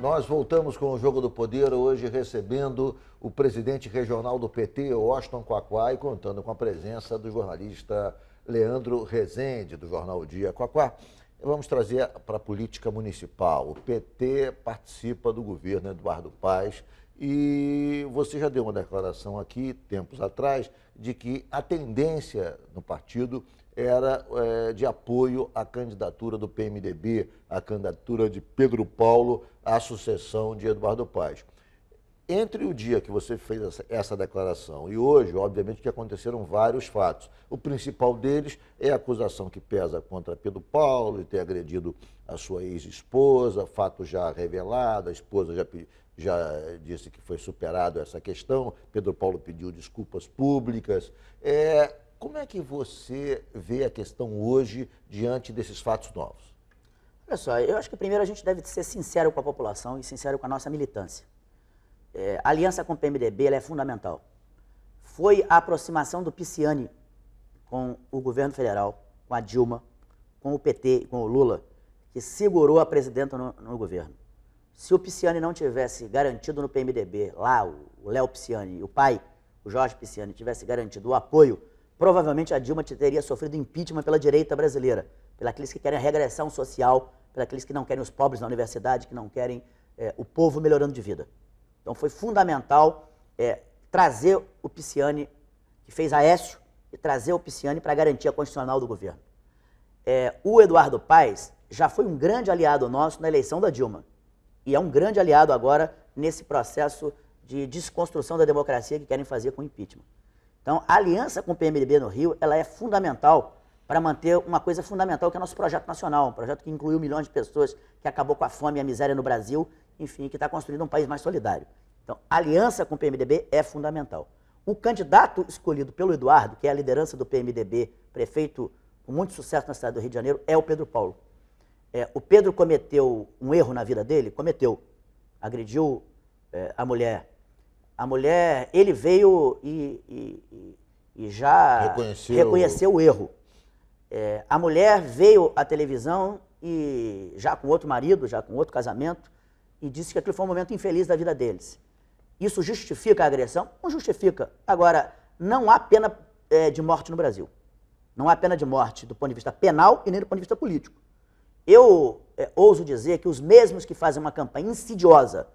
Nós voltamos com o Jogo do Poder, hoje recebendo o presidente regional do PT, Washington Quaquá, e contando com a presença do jornalista Leandro Rezende, do jornal O Dia. Quaquá, vamos trazer para a política municipal. O PT participa do governo Eduardo Paes e você já deu uma declaração aqui, tempos atrás, de que a tendência no partido era de apoio à candidatura do PMDB, à candidatura de Pedro Paulo à sucessão de Eduardo Paes. Entre o dia que você fez essa declaração e hoje, obviamente que aconteceram vários fatos. O principal deles é a acusação que pesa contra Pedro Paulo de ter agredido a sua ex-esposa, fato já revelado, a esposa já disse que foi superado essa questão, Pedro Paulo pediu desculpas públicas. Como é que você vê a questão hoje diante desses fatos novos? Olha só, eu acho que primeiro a gente deve ser sincero com a população e sincero com a nossa militância. A aliança com o PMDB ela é fundamental. Foi a aproximação do Pisciani com o governo federal, com a Dilma, com o PT e com o Lula, que segurou a presidenta no governo. Se o Pisciani não tivesse garantido no PMDB, lá o Léo Pisciani e o pai, o Jorge Pisciani, tivesse garantido o apoio, provavelmente a Dilma teria sofrido impeachment pela direita brasileira, pelos que querem a regressão social, pelos que não querem os pobres na universidade, que não querem o povo melhorando de vida. Então foi fundamental trazer o Pisciani, que fez Aécio, e trazer o Pisciani para a garantia constitucional do governo. O Eduardo Paes já foi um grande aliado nosso na eleição da Dilma, e é um grande aliado agora nesse processo de desconstrução da democracia que querem fazer com o impeachment. Então, a aliança com o PMDB no Rio, ela é fundamental para manter uma coisa fundamental, que é o nosso projeto nacional, um projeto que incluiu milhões de pessoas, que acabou com a fome e a miséria no Brasil, enfim, que está construindo um país mais solidário. Então, a aliança com o PMDB é fundamental. O candidato escolhido pelo Eduardo, que é a liderança do PMDB, prefeito com muito sucesso na cidade do Rio de Janeiro, é o Pedro Paulo. O Pedro cometeu um erro na vida dele? Cometeu. Agrediu a mulher. A mulher, ele veio e já reconheceu o erro. A mulher veio à televisão e já com outro marido, já com outro casamento, e disse que aquilo foi um momento infeliz da vida deles. Isso justifica a agressão? Não justifica. Agora, não há pena de morte no Brasil. Não há pena de morte do ponto de vista penal e nem do ponto de vista político. Eu ouso dizer que os mesmos que fazem uma campanha insidiosa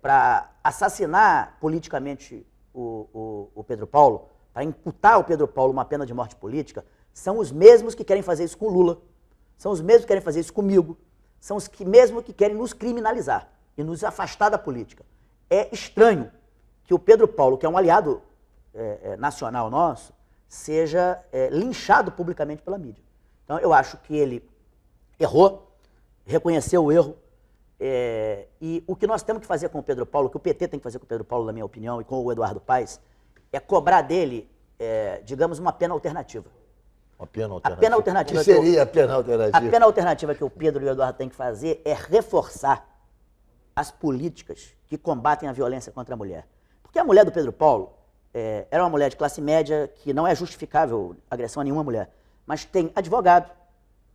para assassinar politicamente o Pedro Paulo, para imputar ao Pedro Paulo uma pena de morte política, são os mesmos que querem fazer isso com o Lula, são os mesmos que querem fazer isso comigo, são os mesmos que querem nos criminalizar e nos afastar da política. É estranho que o Pedro Paulo, que é um aliado nacional nosso, seja linchado publicamente pela mídia. Então, eu acho que ele errou, reconheceu o erro, e o que nós temos que fazer com o Pedro Paulo, o que o PT tem que fazer com o Pedro Paulo, na minha opinião, e com o Eduardo Paes, é cobrar dele, digamos, uma pena alternativa. Uma pena alternativa? A pena alternativa. O que seria a pena alternativa? A pena alternativa que o Pedro e o Eduardo têm que fazer é reforçar as políticas que combatem a violência contra a mulher. Porque a mulher do Pedro Paulo era uma mulher de classe média, que não é justificável agressão a nenhuma mulher, mas tem advogado,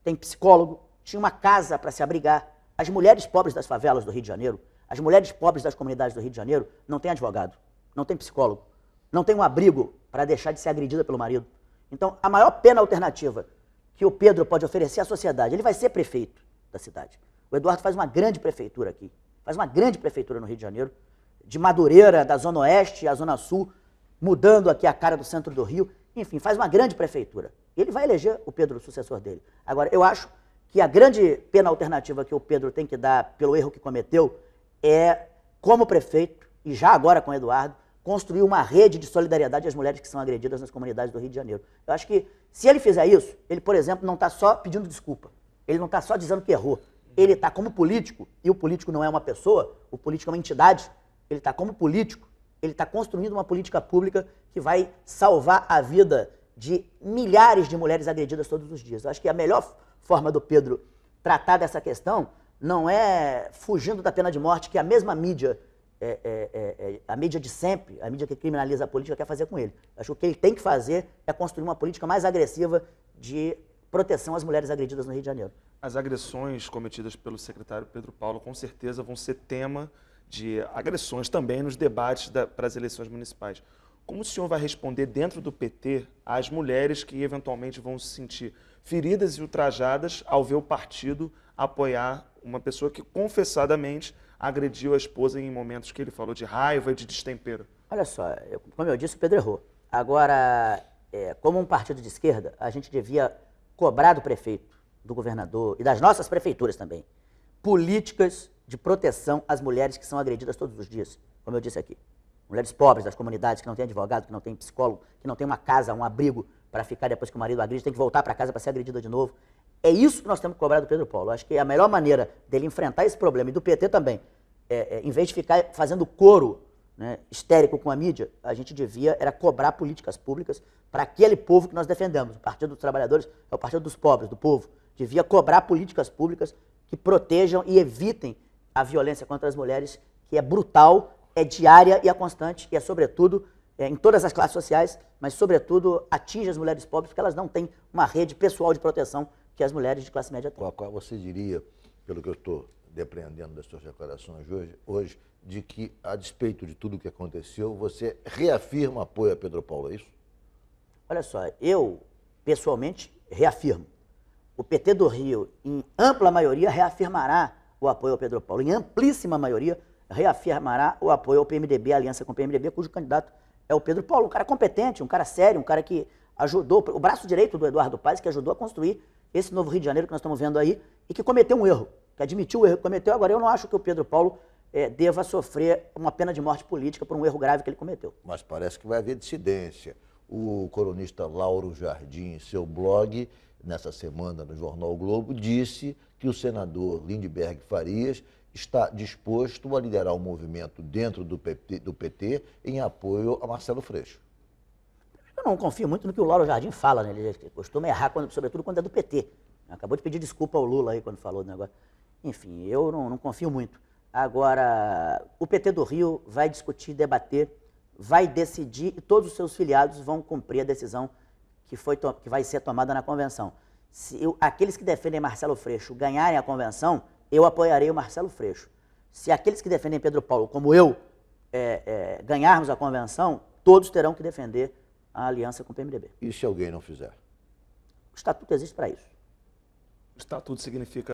tem psicólogo, tinha uma casa para se abrigar. As mulheres pobres das favelas do Rio de Janeiro, as mulheres pobres das comunidades do Rio de Janeiro, não têm advogado, não têm psicólogo, não têm um abrigo para deixar de ser agredida pelo marido. Então, a maior pena alternativa que o Pedro pode oferecer à sociedade, ele vai ser prefeito da cidade. O Eduardo faz uma grande prefeitura aqui, faz uma grande prefeitura no Rio de Janeiro, de Madureira, da Zona Oeste à Zona Sul, mudando aqui a cara do centro do Rio, enfim, faz uma grande prefeitura. Ele vai eleger o Pedro, o sucessor dele. Agora, eu acho que a grande pena alternativa que o Pedro tem que dar pelo erro que cometeu é, como prefeito, e já agora com o Eduardo, construir uma rede de solidariedade às mulheres que são agredidas nas comunidades do Rio de Janeiro. Eu acho que, se ele fizer isso, ele, por exemplo, não está só pedindo desculpa, ele não está só dizendo que errou, ele está como político, e o político não é uma pessoa, o político é uma entidade, ele está como político, ele está construindo uma política pública que vai salvar a vida de milhares de mulheres agredidas todos os dias. Eu acho que a melhor forma do Pedro tratar dessa questão não é fugindo da pena de morte, que a mesma mídia, a mídia de sempre, a mídia que criminaliza a política, quer fazer com ele. Eu acho que o que ele tem que fazer é construir uma política mais agressiva de proteção às mulheres agredidas no Rio de Janeiro. As agressões cometidas pelo secretário Pedro Paulo com certeza vão ser tema de agressões também nos debates para as eleições municipais. Como o senhor vai responder dentro do PT às mulheres que eventualmente vão se sentir feridas e ultrajadas ao ver o partido apoiar uma pessoa que confessadamente agrediu a esposa em momentos que ele falou de raiva e de destempero? Olha só, como eu disse, o Pedro errou. Agora, como um partido de esquerda, a gente devia cobrar do prefeito, do governador e das nossas prefeituras também, políticas de proteção às mulheres que são agredidas todos os dias, como eu disse aqui. Mulheres pobres das comunidades, que não têm advogado, que não têm psicólogo, que não têm uma casa, um abrigo para ficar depois que o marido agride, tem que voltar para casa para ser agredida de novo. É isso que nós temos que cobrar do Pedro Paulo. Eu acho que a melhor maneira dele enfrentar esse problema, e do PT também, em vez de ficar fazendo coro, né, histérico com a mídia, a gente devia era cobrar políticas públicas para aquele povo que nós defendemos. O Partido dos Trabalhadores é o partido dos pobres, do povo. Devia cobrar políticas públicas que protejam e evitem a violência contra as mulheres, que é brutal, é diária e é constante, e é sobretudo em todas as classes sociais, mas sobretudo atinge as mulheres pobres, porque elas não têm uma rede pessoal de proteção que as mulheres de classe média têm. Qual você diria, pelo que eu estou depreendendo das suas declarações hoje, de que, a despeito de tudo o que aconteceu, você reafirma apoio a Pedro Paulo, é isso? Olha só, eu, pessoalmente, reafirmo. O PT do Rio, em ampla maioria, reafirmará o apoio ao Pedro Paulo. Em amplíssima maioria, reafirmará o apoio ao PMDB, a aliança com o PMDB, cujo candidato é o Pedro Paulo. Um cara competente, um cara sério, um cara que ajudou, o braço direito do Eduardo Paes, que ajudou a construir esse novo Rio de Janeiro que nós estamos vendo aí, e que cometeu um erro, que admitiu o erro que cometeu. Agora, eu não acho que o Pedro Paulo deva sofrer uma pena de morte política por um erro grave que ele cometeu. Mas parece que vai haver dissidência. O colunista Lauro Jardim, em seu blog, nessa semana no Jornal o Globo, disse que o senador Lindbergh Farias está disposto a liderar um movimento dentro do PT em apoio a Marcelo Freixo. Eu não confio muito no que o Lauro Jardim fala, né? Ele costuma errar, sobretudo quando é do PT. Acabou de pedir desculpa ao Lula aí quando falou do negócio. Enfim, eu não confio muito. Agora, o PT do Rio vai discutir, debater, vai decidir e todos os seus filiados vão cumprir a decisão que vai ser tomada na convenção. Se aqueles que defendem Marcelo Freixo ganharem a convenção, eu apoiarei o Marcelo Freixo. Se aqueles que defendem Pedro Paulo, como eu, ganharmos a convenção, todos terão que defender a aliança com o PMDB. E se alguém não fizer? O estatuto existe para isso. O estatuto significa